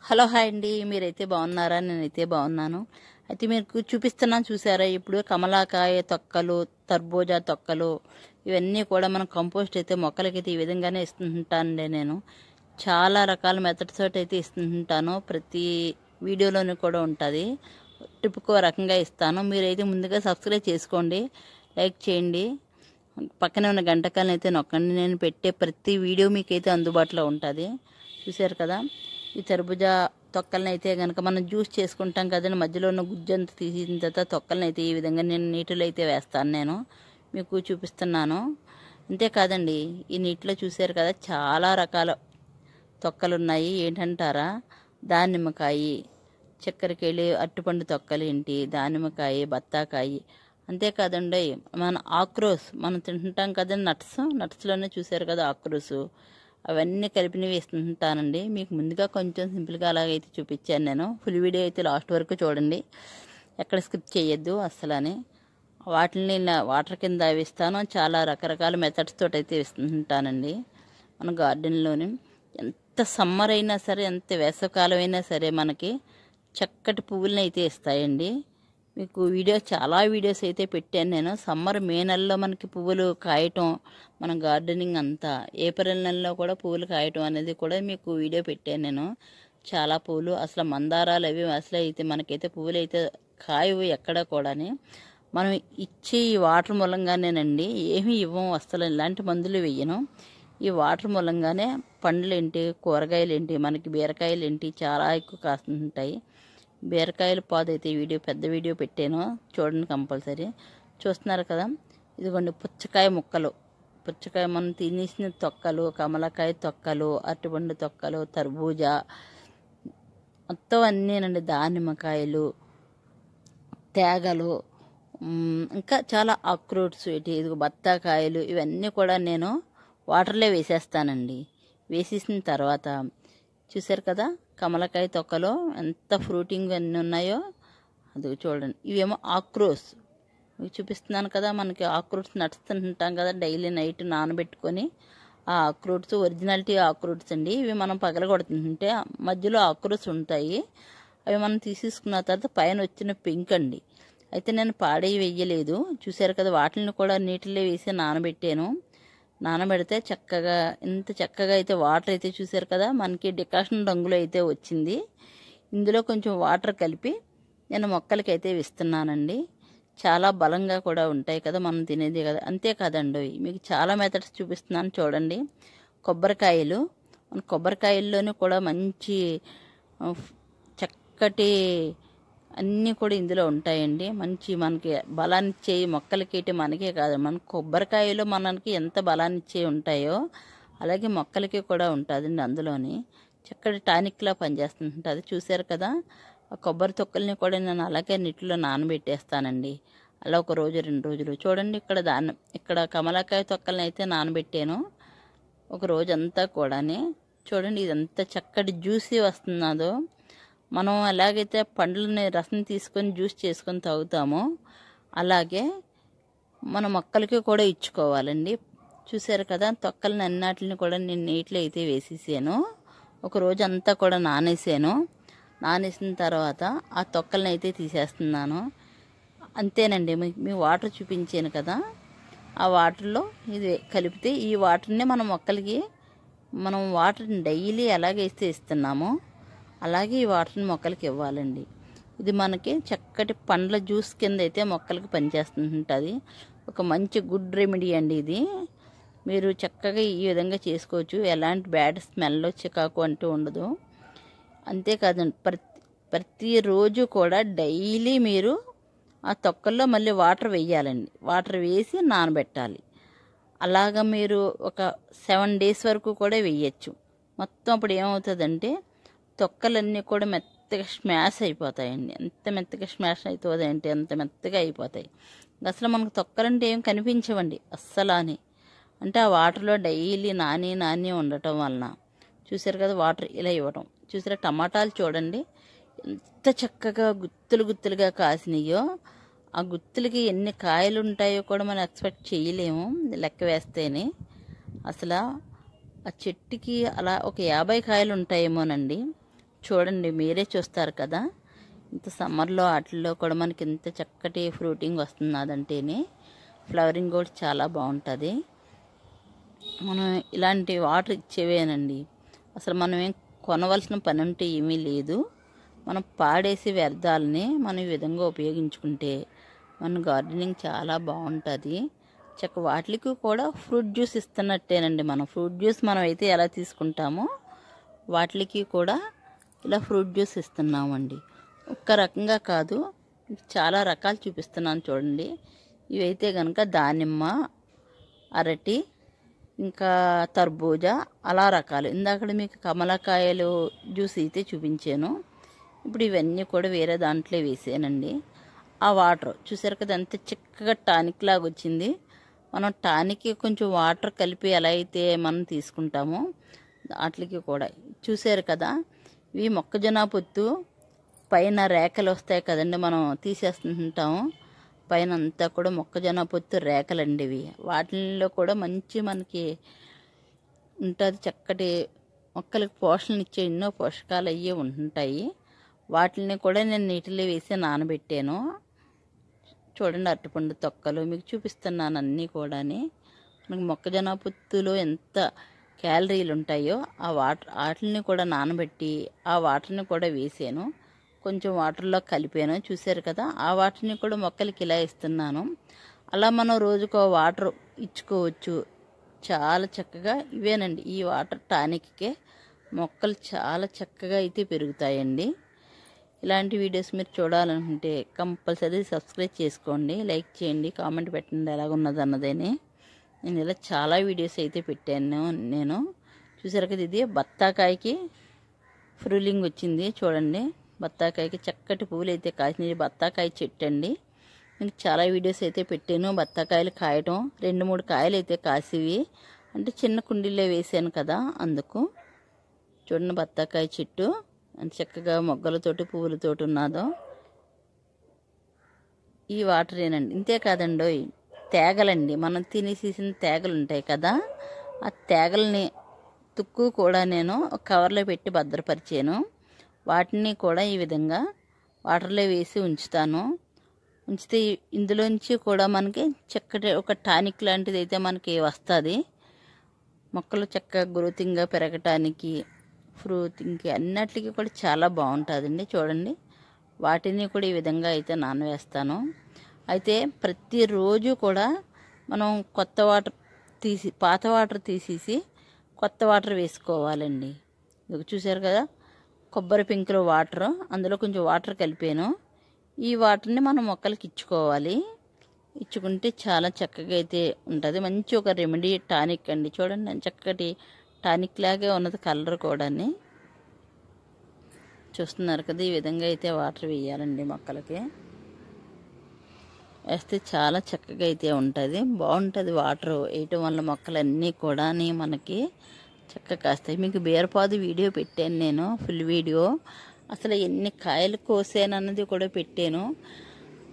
Hello hi అండి, మీరైతే బాగున్నారా? నేనైతే బాగున్నాను. అయితే మీకు చూపిస్తున్నాను, చూసారా? ఇప్పుడు కమలాకాయ తొక్కలు, తర్బూజా తొక్కలు ఇవన్నీ కూడా మనం కంపోస్ట్ అయితే మొక్కలకైతే ఈ విధంగానే ఇస్తుంటానండి. నేను చాలా రకాల మెథడ్స్ తోటి అయితే ఇస్తుంటాను. ప్రతి వీడియోలోనూ కూడా ఉంటుంది. ట్రిప్కో రకంగా ఇస్తాను. మీరైతే ముందుగా సబ్స్క్రైబ్ చేసుకోండి, లైక్ చేయండి, పక్కనే ఉన్న గంటకాలను అయితే నొక్కండి. నేను పెట్టే ప్రతి వీడియో మీకైతే అందుబాటులో ఉంటుంది. చూసారు కదా, ఈ తర్బూజా తొక్కలను అయితే కనుక మనం జ్యూస్ చేసుకుంటాం కదండి, మధ్యలో ఉన్న గుజ్జంతా తీసిన తర్వాత తొక్కలను అయితే ఈ విధంగా నేను నీటిలో అయితే వేస్తాను. నేను మీకు చూపిస్తున్నాను. అంతేకాదండి, ఈ నీటిలో చూసారు కదా చాలా రకాల తొక్కలు ఉన్నాయి. ఏంటంటారా? దానిమ్మకాయ, చక్కెరకేళి, అరటిపండు తొక్కలు ఏంటి, దానిమ్మకాయ, బత్తాకాయ. అంతేకాదండి, మన ఆక్రోస్ మనం తింటుంటాం కదండి, నట్స్లోనే చూసారు కదా ఆక్రోస్, అవన్నీ కలిపినవి వేస్తుంటానండి. మీకు ముందుగా కొంచెం సింపుల్గా అలాగైతే చూపించాను. నేను ఫుల్ వీడియో అయితే లాస్ట్ వరకు చూడండి, ఎక్కడ స్కిప్ చేయొద్దు అస్సలని. వాటిని వాటర్ కింద వేస్తాను. చాలా రకరకాల మెథడ్స్ తోటి అయితే వేస్తుంటానండి మన గార్డెన్లోని. ఎంత సమ్మర్ అయినా సరే, ఎంత వేసవకాలం అయినా సరే మనకి చక్కటి పువ్వులను అయితే ఇస్తాయండి. మీకు చాలా వీడియోస్ అయితే పెట్టాను నేను. సమ్మర్ మే నెలలో మనకి పువ్వులు కాయటం, మన గార్డెనింగ్ అంతా ఏప్రిల్ నెలలో కూడా పువ్వులు కాయటం అనేది కూడా మీకు వీడియో పెట్టాను నేను. చాలా పువ్వులు, అసలు మందారాలు అవి అసలు అయితే మనకైతే పువ్వులు అయితే కాయవు ఎక్కడ కూడాని. మనం ఇచ్చే ఈ వాటర్ మూలంగానేనండి, ఏమీ ఇవ్వము అసలు, ఇలాంటి మందులు వెయ్యను. ఈ వాటర్ మూలంగానే పండ్లు ఏంటి, కూరగాయలు ఏంటి, మనకి బీరకాయలు ఏంటి చాలా ఎక్కువ కాస్తుంటాయి. బీరకాయల పాదు అయితే పెద్ద వీడియో పెట్టాను, చూడండి కంపల్సరీ. చూస్తున్నారు కదా, ఇదిగోండి పుచ్చకాయ ముక్కలు, పుచ్చకాయ మనం తినేసిన తొక్కలు, కమలకాయ తొక్కలు, అరటిపండు తొక్కలు, తర్బూజా మొత్తం అన్నీనండి, దానిమ్మకాయలు, తేగలు, ఇంకా చాలా అక్రూట్స్, ఇదిగో బత్తాకాయలు, ఇవన్నీ కూడా నేను వాటర్లో వేసేస్తానండి. వేసేసిన తర్వాత చూసారు కదా, కమలకాయ తొక్కలో ఎంత ఫ్రూటింగ్ అన్నీ ఉన్నాయో అది చూడండి. ఇవేమో ఆక్రోస్, ఇవి చూపిస్తున్నాను కదా. మనకి ఆక్రూట్స్ నడుస్తుంటాం కదా, డైలీ నైట్ నానబెట్టుకొని ఆ ఆక్రూట్స్ ఒరిజినాలిటీ ఆక్రూట్స్ అండి. ఇవి మనం పగలగొడుతుంటే మధ్యలో ఆక్రూట్స్ ఉంటాయి. అవి మనం తీసేసుకున్న తర్వాత పైన వచ్చిన పింక్ అండి. అయితే నేను పాడేవి వెయ్యలేదు. చూసారు కదా, వాటిని కూడా నీటిలో వేసి నానబెట్టాను. నానబెడితే చక్కగా, ఇంత చక్కగా అయితే వాటర్ అయితే చూసారు కదా, మనకి డికాషన్ రంగులో అయితే వచ్చింది. ఇందులో కొంచెం వాటర్ కలిపి నేను మొక్కలకి అయితే ఇస్తున్నానండి. చాలా బలంగా కూడా ఉంటాయి కదా, మనం తినేది కదా. అంతేకాదండి, మీకు చాలా మెథడ్స్ చూపిస్తున్నాను చూడండి. కొబ్బరికాయలు, మన కొబ్బరికాయల్లోనూ కూడా మంచి చక్కటి అన్నీ కూడా ఇందులో ఉంటాయండి. మంచి మనకి బలాన్ని ఇచ్చే మొక్కలకి, మనకే కాదు, మన కొబ్బరికాయలో మనకి ఎంత బలాన్ని ఇచ్చే ఉంటాయో అలాగే మొక్కలకి కూడా ఉంటుందండి. అందులోని చక్కటి టానిక్లా పనిచేస్తుంటుంది. అది చూసారు కదా, ఆ కొబ్బరి తొక్కల్ని కూడా నేను అలాగే నీటిలో నానబెట్టేస్తానండి. అలా 1 రోజు 2 రోజులు. చూడండి, ఇక్కడ కమలాకాయ తొక్కల్ని అయితే నానబెట్టాను 1 రోజంతా కూడాని. చూడండి, ఇదంతా చక్కటి జ్యూసీ వస్తున్నదో. మనం ఎలాగైతే పండ్లని రసం తీసుకొని జ్యూస్ చేసుకొని తాగుతామో అలాగే మన మొక్కలకి కూడా ఇచ్చుకోవాలండి. చూసారు కదా, తొక్కలని అన్నిటిని కూడా నేను నీటిలో అయితే వేసేసాను. 1 రోజు అంతా కూడా నానేసాను. నానేసిన తర్వాత ఆ తొక్కలను అయితే తీసేస్తున్నాను. అంతేనండి, మీ వాటర్ చూపించాను కదా, ఆ వాటర్లో ఇది కలిపితే ఈ వాటర్ని మన మొక్కలకి, మనం వాటర్ని డైలీ ఎలాగైతే ఇస్తున్నామో అలాగే ఈ వాటర్ని మొక్కలకి ఇవ్వాలండి. ఇది మనకి చక్కటి పండ్ల జ్యూస్ కింద అయితే మొక్కలకి పనిచేస్తుంటుంది. ఒక మంచి గుడ్ రెమెడీ అండి ఇది. మీరు చక్కగా ఈ విధంగా చేసుకోవచ్చు. ఎలాంటి బ్యాడ్ స్మెల్, చికాకు అంటూ ఉండదు. అంతేకాదండి, ప్రతిరోజు కూడా డైలీ మీరు ఆ తొక్కల్లో మళ్ళీ వాటర్ వేయాలండి. వాటర్ వేసి నానబెట్టాలి. అలాగా మీరు ఒక 7 days వరకు కూడా వేయచ్చు. మొత్తం అప్పుడు ఏమవుతుందంటే తొక్కలన్నీ కూడా మెత్తగా స్మాష్ అయిపోతాయండి. ఎంత మెత్తగా స్మాష్ అవుతుంది అంటే అంత మెత్తగా అయిపోతాయి. అసలు మనకు తొక్కలంటే ఏం కనిపించవండి అస్సలు అని. అంటే ఆ వాటర్లో డైలీ నాని ఉండటం వలన. చూసారు కదా, వాటర్ ఇలా ఇవ్వటం. చూసారా, టమాటాలు చూడండి ఎంత చక్కగా గుత్తులుగా కాసినాయో. ఆ గుత్తులకి ఎన్ని కాయలు ఉంటాయో కూడా మనం ఎక్స్పెక్ట్ చేయలేము లెక్క వేస్తేనే. అసలు ఆ చెట్టుకి అలా ఒక 50 కాయలు ఉంటాయేమోనండి. చూడండి, మీరే చూస్తారు కదా, ఇంత సమ్మర్లో వాటిల్లో కూడా మనకి ఇంత చక్కటి ఫ్రూటింగ్ వస్తున్నదంటేనే ఫ్లవరింగ్ కూడా చాలా బాగుంటుంది. మనం ఇలాంటి వాటర్ ఇచ్చేవేనండి, అసలు మనం ఏం కొనవలసిన పని అంటే ఏమీ లేదు. మనం పాడేసి వ్యర్థాలని మనం ఈ విధంగా ఉపయోగించుకుంటే మన గార్డెనింగ్ చాలా బాగుంటుంది. వాటికి కూడా ఫ్రూట్ జ్యూస్ ఇస్తున్నట్టేనండి. మనం ఫ్రూట్ జ్యూస్ మనం అయితే ఎలా తీసుకుంటామో వాటికి కూడా ఇలా ఫ్రూట్ జ్యూస్ ఇస్తున్నామండి. ఒక్క రకంగా కాదు, చాలా రకాలు చూపిస్తున్నాను చూడండి. ఇవైతే కనుక దానిమ్మ, అరటి, ఇంకా తర్బూజా, అలా రకాలు. ఇందాక మీకు కమలకాయలు జ్యూస్ అయితే చూపించాను. ఇప్పుడు ఇవన్నీ కూడా వేరే దాంట్లో వేసానండి. ఆ వాటర్ చూసారు కదా, ఎంత చిక్కగా టానిక్ లాగా వచ్చింది. మనం టానిక్ కొంచెం వాటర్ కలిపి ఎలా అయితే మనం తీసుకుంటామో వాటికి కూడా చూసారు కదా. ఇవి మొక్కజొన్న పొత్తు పైన రేఖలు వస్తాయి కదండి, మనం తీసేస్తుంటాము. పైన అంతా కూడా మొక్కజొన్న పొత్తు రేఖలండి ఇవి. వాటిల్లో కూడా మంచి మనకి ఉంటుంది, చక్కటి మొక్కలకు పోషణ ఇచ్చే ఎన్నో పోషకాలు అయ్యి ఉంటాయి. వాటిని కూడా నేను నీటిలో వేసి నానబెట్టాను. చూడండి, అరటిపండు తొక్కలు మీకు చూపిస్తున్నాను అన్నీ కూడా. మనకి మొక్కజొన్న పొత్తులో ఎంత క్యాలరీలు ఉంటాయో ఆ వాటిని కూడా నానబెట్టి ఆ వాటర్ని కూడా వేసాను, కొంచెం వాటర్లో కలిపాను. చూసారు కదా, ఆ వాటర్ని కూడా మొక్కలకి ఇలా ఇస్తున్నాను. అలా మనం రోజుకో వాటర్ ఇచ్చుకోవచ్చు. చాలా చక్కగా ఇవేనండి, ఈ వాటర్ టానిక్కే మొక్కలు చాలా చక్కగా అయితే పెరుగుతాయండి. ఇలాంటి వీడియోస్ మీరు చూడాలనుకుంటే కంపల్సరీ సబ్స్క్రైబ్ చేసుకోండి, లైక్ చేయండి, కామెంట్ పెట్టండి ఎలాగున్నది అన్నదని. నేను ఇలా చాలా వీడియోస్ అయితే పెట్టాను నేను. చూసారు కదా, ఇది బత్తాకాయకి ఫ్రూలింగ్ వచ్చింది చూడండి. బత్తాకాయకి చక్కటి పువ్వులు అయితే కాసినవి. బత్తాకాయ చెట్టు అండి. నేను చాలా వీడియోస్ అయితే పెట్టాను. బత్తాకాయలు కాయటం 2-3 కాయలు అయితే కాసివి, అంటే చిన్న కుండీలో వేసాను కదా అందుకు. చూడండి, బత్తాకాయ చెట్టు ఎంత చక్కగా మొగ్గలతోటి పువ్వులతోటి ఉన్నదో. ఈ వాటరేనండి. ఇంతే కాదండి, తేగలండి, మనం తినేసేసిన తేగలు ఉంటాయి కదా, ఆ తేగల్ని తుక్కు కూడా నేను ఒక కవర్లో పెట్టి భద్రపరిచాను. వాటిని కూడా ఈ విధంగా వాటర్లో వేసి ఉంచుతాను. ఉంచితే ఇందులోంచి కూడా మనకి చక్కటి ఒక టానిక్ లాంటిది అయితే మనకి వస్తుంది. మొక్కలు చక్కగా గ్రోతింగ్గా పెరగటానికి, ఫ్రూటింగ్కి, అన్నిటికీ కూడా చాలా బాగుంటుందండి. చూడండి, వాటిని కూడా ఈ విధంగా అయితే నానవేస్తాను. అయితే ప్రతిరోజు కూడా మనం కొత్త వాటర్ పాత వాటర్ తీసేసి కొత్త వాటర్ వేసుకోవాలండి. ఇది చూసారు కదా, కొబ్బరి పింకులో వాటర్, అందులో కొంచెం వాటర్ కలిపాను. ఈ వాటర్ని మనం మొక్కలకి ఇచ్చుకోవాలి. ఇచ్చుకుంటే చాలా చక్కగా అయితే ఉంటుంది. మంచి ఒక రెమెడీ టానిక్ అండి. చూడండి, చక్కటి టానిక్ లాగే ఉన్నది కలర్ కూడా. చూస్తున్నారు కదా, ఈ విధంగా అయితే వాటర్ వేయాలండి మొక్కలకి. వేస్తే చాలా చక్కగా అయితే ఉంటుంది, బాగుంటుంది. వాటర్ వేయటం వల్ల మొక్కలన్నీ కూడా మనకి చక్కగా కాస్తాయి. మీకు బీరపాదు వీడియో పెట్టాను నేను, ఫుల్ వీడియో. అసలు ఎన్ని కాయలు కోసానన్నది కూడా పెట్టాను.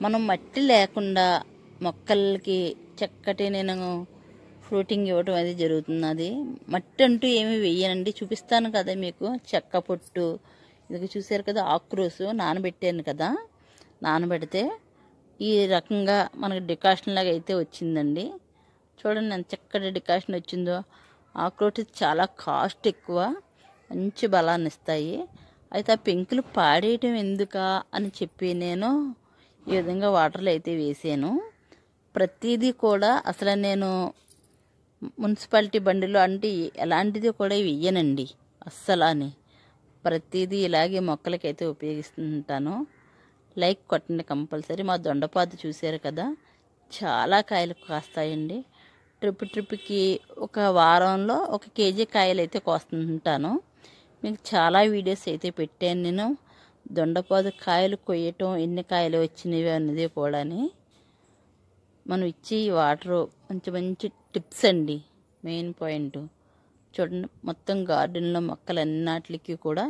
మనం మట్టి లేకుండా మొక్కలకి చక్కటి నేను ఫ్రూటింగ్ ఇవ్వటం అది జరుగుతున్నది. మట్టి అంటూ ఏమి వేయనండి, చూపిస్తాను కదా మీకు. చెక్క పొట్టు ఇది చూసారు కదా, ఆకురోసు నానబెట్టాను కదా, నానబెడితే ఈ రకంగా మనకి డికాషన్ లాగా అయితే వచ్చిందండి. చూడండి ఎంత చక్కటి డికాషన్ వచ్చిందో. ఆకురోటు చాలా కాస్ట్ ఎక్కువ, మంచి బలాన్ని ఇస్తాయి. అయితే ఆ పెంకులు పాడేయటం ఎందుకా అని చెప్పి నేను ఈ విధంగా వాటర్లో అయితే వేసాను. ప్రతిదీ కూడా అసలు నేను మున్సిపాలిటీ బండిలో అంటే ఎలాంటిది కూడా వెయ్యనండి అస్సలని. ప్రతిదీ ఇలాగే మొక్కలకైతే ఉపయోగిస్తుంటాను. లైక్ కొట్టండి కంపల్సరీ. మా దొండపాదు చూసారు కదా, చాలా కాయలు కాస్తాయండి. ట్రిప్కి ఒక వారంలో 1 కేజీ కాయలు అయితే కోస్తుంటాను. మీకు చాలా వీడియోస్ అయితే పెట్టాను నేను, దొండపాదు కాయలు కొయ్యటం, ఎన్ని కాయలు వచ్చినవి అన్నది కూడా. మనం ఇచ్చి వాటర్ మంచి మంచి టిప్స్ అండి, మెయిన్ పాయింట్. చూడండి, మొత్తం గార్డెన్లో మొక్కలన్నిటికీ కూడా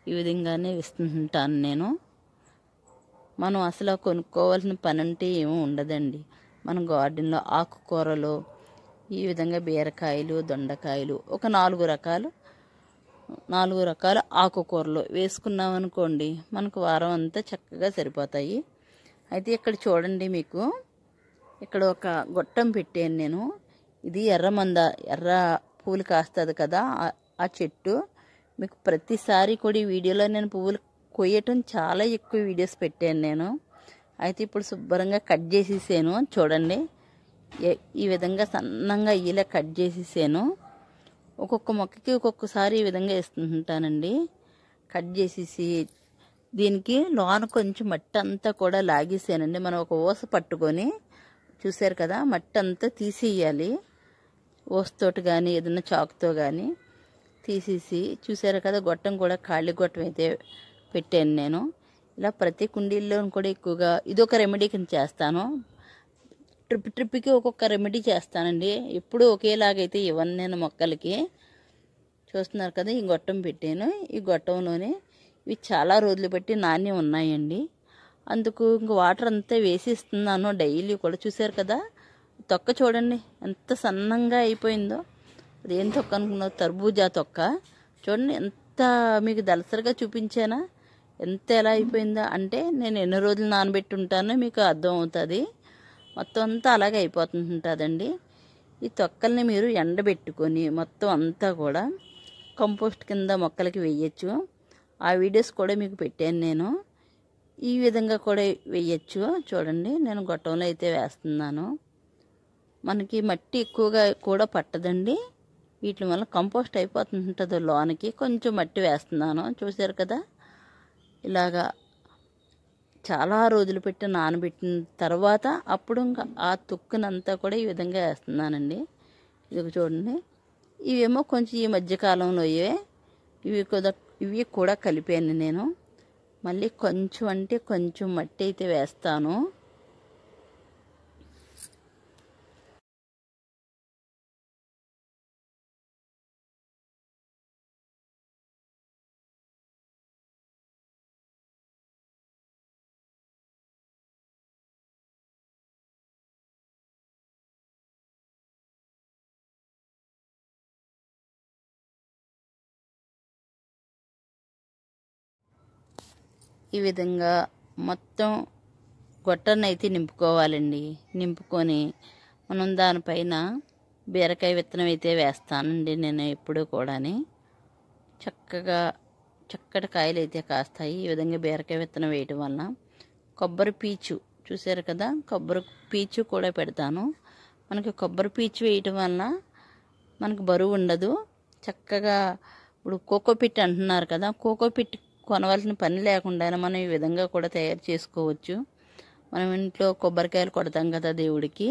ఈ విధంగానే ఇస్తుంటాను నేను. మనం అసలు కొనుక్కోవాల్సిన పని అంటే ఏమీ ఉండదండి. మన గార్డెన్లో ఆకుకూరలు, ఈ విధంగా బీరకాయలు, దొండకాయలు, ఒక 4 రకాలు 4 రకాల ఆకుకూరలు వేసుకున్నామనుకోండి మనకు వారం అంతా చక్కగా సరిపోతాయి. అయితే ఇక్కడ చూడండి, మీకు ఇక్కడ ఒక గొట్టం పెట్టాను నేను. ఇది ఎర్ర పువ్వులు కాస్తుంది కదా ఆ చెట్టు. మీకు ప్రతిసారి కూడా ఈ వీడియోలో నేను పువ్వులు కొయ్యటం చాలా ఎక్కువ వీడియోస్ పెట్టాను నేను. అయితే ఇప్పుడు శుభ్రంగా కట్ చేసేసాను. చూడండి, ఈ విధంగా సన్నంగా ఇలా కట్ చేసేసాను. ఒక్కొక్క మొక్కకి ఒక్కొక్కసారి ఈ విధంగా వేస్తుంటానండి. కట్ చేసేసి దీనికి లోన కొంచెం మట్టి అంతా కూడా లాగేసానండి. మనం ఒక ఊస పట్టుకొని, చూసారు కదా, మట్టి అంతా తీసేయాలి. ఊసతోటి కానీ ఏదైనా చాకుతో కానీ తీసేసి, చూసారు కదా, గొట్టం కూడా ఖాళీ గొట్టం అయితే పెట్టాను నేను. ఇలా ప్రతి కుండీల్లో కూడా ఎక్కువగా ఇదొక రెమెడీ కింద చేస్తాను. ట్రిప్కి ఒక్కొక్క రెమెడీ చేస్తానండి. ఎప్పుడు ఒకేలాగైతే ఇవ్వను నేను మొక్కలకి. చూస్తున్నారు కదా, ఈ గొట్టం పెట్టాను. ఈ గొట్టంలోనే ఇవి చాలా రోజులు పెట్టి నాని ఉన్నాయండి. అందుకు ఇంక వాటర్ అంతా వేసిస్తున్నాను డైలీ కూడా. చూసారు కదా, తొక్క చూడండి ఎంత సన్నంగా అయిపోయిందో. అదేం తొక్క అనుకున్నావు? తర్బూజా తొక్క. చూడండి ఎంత మీకు దళసరిగా చూపించానా, ఎంత ఎలా అయిపోయిందో. అంటే నేను ఎన్ని రోజులు నానబెట్టి ఉంటానో మీకు అర్థం అవుతుంది. మొత్తం అంతా అలాగే అయిపోతుంటుందండి. ఈ తొక్కల్ని మీరు ఎండబెట్టుకొని మొత్తం అంతా కూడా కంపోస్ట్ కింద మొక్కలకి వేయచ్చు. ఆ వీడియోస్ కూడా మీకు పెట్టాను నేను. ఈ విధంగా కూడా వేయచ్చు. చూడండి, నేను గొట్టంలో అయితే వేస్తున్నాను. మనకి మట్టి ఎక్కువగా కూడా పట్టదండి. వీటి వల్ల కంపోస్ట్ అయిపోతుంటుంది లోనికి. కొంచెం మట్టి వేస్తున్నాను. చూసారు కదా, ఇలాగా చాలా రోజులు పెట్టి నానబెట్టిన తర్వాత అప్పుడు ఇంకా ఆ తొక్కునంతా కూడా ఈ విధంగా వేస్తున్నానండి. ఇది చూడండి, ఇవేమో కొంచెం ఈ మధ్యకాలంలో ఇవి కూడా కలిపాను నేను. మళ్ళీ కొంచెం అంటే కొంచెం మట్టి అయితే వేస్తాను. ఈ విధంగా మొత్తం గొట్టను అయితే నింపుకోవాలండి. నింపుకొని మనం దానిపైన బీరకాయ విత్తనం అయితే వేస్తానండి నేను ఎప్పుడూ కూడాని. చక్కటి కాయలు అయితే కాస్తాయి ఈ విధంగా బీరకాయ విత్తనం వేయటం వల్ల. కొబ్బరి పీచు చూసారు కదా, కొబ్బరి పీచు కూడా పెడతాను. మనకి కొబ్బరి పీచు వేయటం వల్ల మనకు బరువు ఉండదు. చక్కగా ఇప్పుడు కోకోపిట్ అంటున్నారు కదా, కోకోపిట్ కొనవలసిన పని లేకుండా మనం ఈ విధంగా కూడా తయారు చేసుకోవచ్చు. మనం ఇంట్లో కొబ్బరికాయలు కొడతాం కదా దేవుడికి,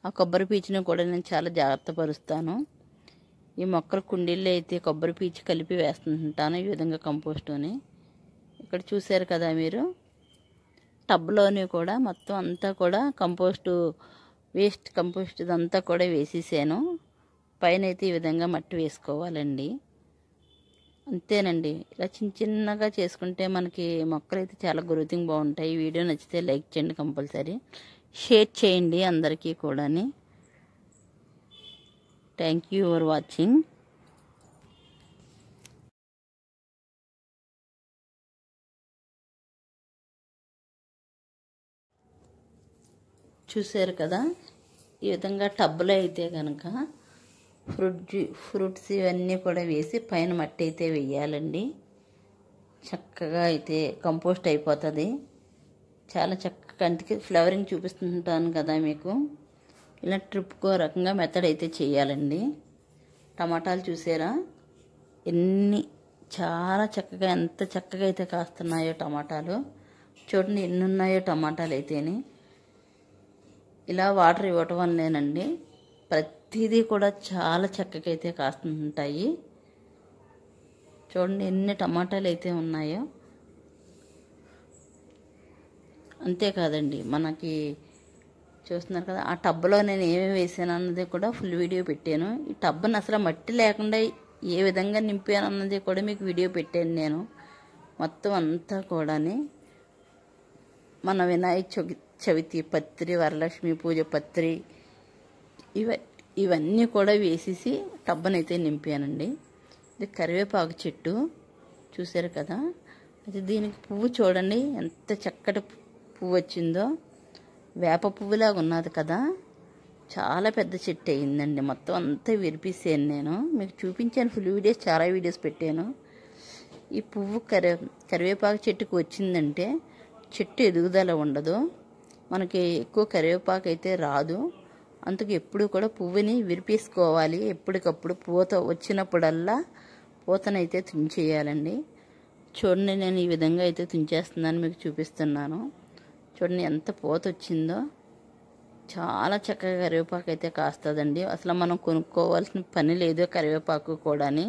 ఆ కొబ్బరి పీచుని కూడా నేను చాలా జాగ్రత్త పరుస్తాను. ఈ మొక్కల కుండీల్లో అయితే కొబ్బరి పీచు కలిపి వేస్తుంటాను ఈ విధంగా కంపోస్ట్ని. ఇక్కడ చూసారు కదా మీరు, టబ్లోని కూడా మొత్తం అంతా కూడా వేస్ట్ కంపోస్ట్ ఇదంతా కూడా వేసేసాను. పైన అయితే ఈ విధంగా మట్టి వేసుకోవాలండి. అంతేనండి. ఇలా చిన్నగా చేసుకుంటే మనకి మొక్కలు అయితే చాలా గ్రోతింగ్ బాగుంటాయి. ఈ వీడియో నచ్చితే లైక్ చేయండి, కంపల్సరీ షేర్ చేయండి అందరికీ కూడా. Thank you for watching. చూసారు కదా, ఈ విధంగా టబ్లో అయితే కనుక ఫ్రూట్స్ ఇవన్నీ కూడా వేసి పైన మట్టి అయితే వేయాలండి. చక్కగా అయితే కంపోస్ట్ అయిపోతుంది. చాలా చక్కగా కంటికి ఫ్లవరింగ్ చూపిస్తుంటాను కదా మీకు. ఇలా ట్రిప్కో రకంగా మెథడ్ అయితే చేయాలండి. టమాటాలు చూసారా చాలా చక్కగా, ఎంత చక్కగా అయితే కాస్తున్నాయో టమాటాలు. చూడండి ఎన్ని ఉన్నాయో టమాటాలు అయితేని. ఇలా వాటర్ ఇవ్వటం వల్లేనండి ప్రతిదీ కూడా చాలా చక్కగా అయితే కాస్తుంటాయి. చూడండి ఎన్ని టమాటాలు అయితే ఉన్నాయో. అంతేకాదండి, మనకి చూస్తున్నారు కదా, ఆ టబ్లో నేను ఏమేమి వేసాను అన్నది కూడా ఫుల్ వీడియో పెట్టాను. ఈ టబ్ని అసలు మట్టి లేకుండా ఏ విధంగా నింపాను అన్నది కూడా మీకు వీడియో పెట్టాను నేను. మొత్తం అంతా కూడా మన వినాయక చవితి పత్రి, వరలక్ష్మి పూజ పత్రి ఇవన్నీ కూడా వేసేసి టబ్బనైతే నింపానండి. ఇది కరివేపాకు చెట్టు చూసారు కదా. అయితే దీనికి పువ్వు చూడండి ఎంత చక్కటి పువ్వు వచ్చిందో. వేప పువ్వులాగా ఉన్నది కదా. చాలా పెద్ద చెట్టు అయిందండి. మొత్తం అంతా విరిపేసాను నేను. మీకు చూపించాను ఫుల్ వీడియోస్, చాలా వీడియోస్ పెట్టాను. ఈ పువ్వు కరివేపాకు చెట్టుకు వచ్చిందంటే చెట్టు ఎదుగుదల ఉండదు, మనకి ఎక్కువ కరివేపాకు అయితే రాదు. అందుకు ఎప్పుడు కూడా పువ్వుని విరిపేసుకోవాలి. ఎప్పటికప్పుడు పూత వచ్చినప్పుడల్లా పూతనైతే తుంచేయాలండి. చూడండి, నేను ఈ విధంగా అయితే తుంచేస్తున్నాను, మీకు చూపిస్తున్నాను. చూడండి ఎంత పూత వచ్చిందో. చాలా చక్కగా కరివేపాకు అయితే కాస్తుందండి. అసలు మనం కొనుక్కోవాల్సిన పని లేదు. కరివేపాకు కూడాని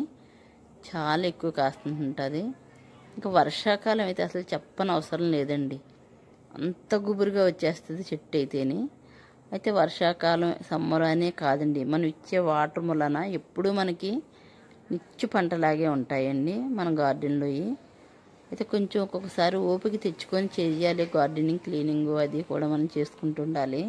చాలా ఎక్కువ కాస్తుంటుంది. ఇంకా వర్షాకాలం అయితే అసలు చెప్పని అవసరం లేదండి, అంత గుబురుగా వచ్చేస్తుంది చెట్టు అయితేని. అయితే వర్షాకాలం సమ్మర్ అనే కాదండి, మనం ఇచ్చే వాటర్ వలన ఎప్పుడూ మనకి నిత్య పంటలాగే ఉంటాయండి మన గార్డెన్లో. అయితే కొంచెం ఒక్కొక్కసారి ఓపిక తెచ్చుకొని చేయాలి గార్డెనింగ్, క్లీనింగ్ అది కూడా మనం చేసుకుంటూ ఉండాలి.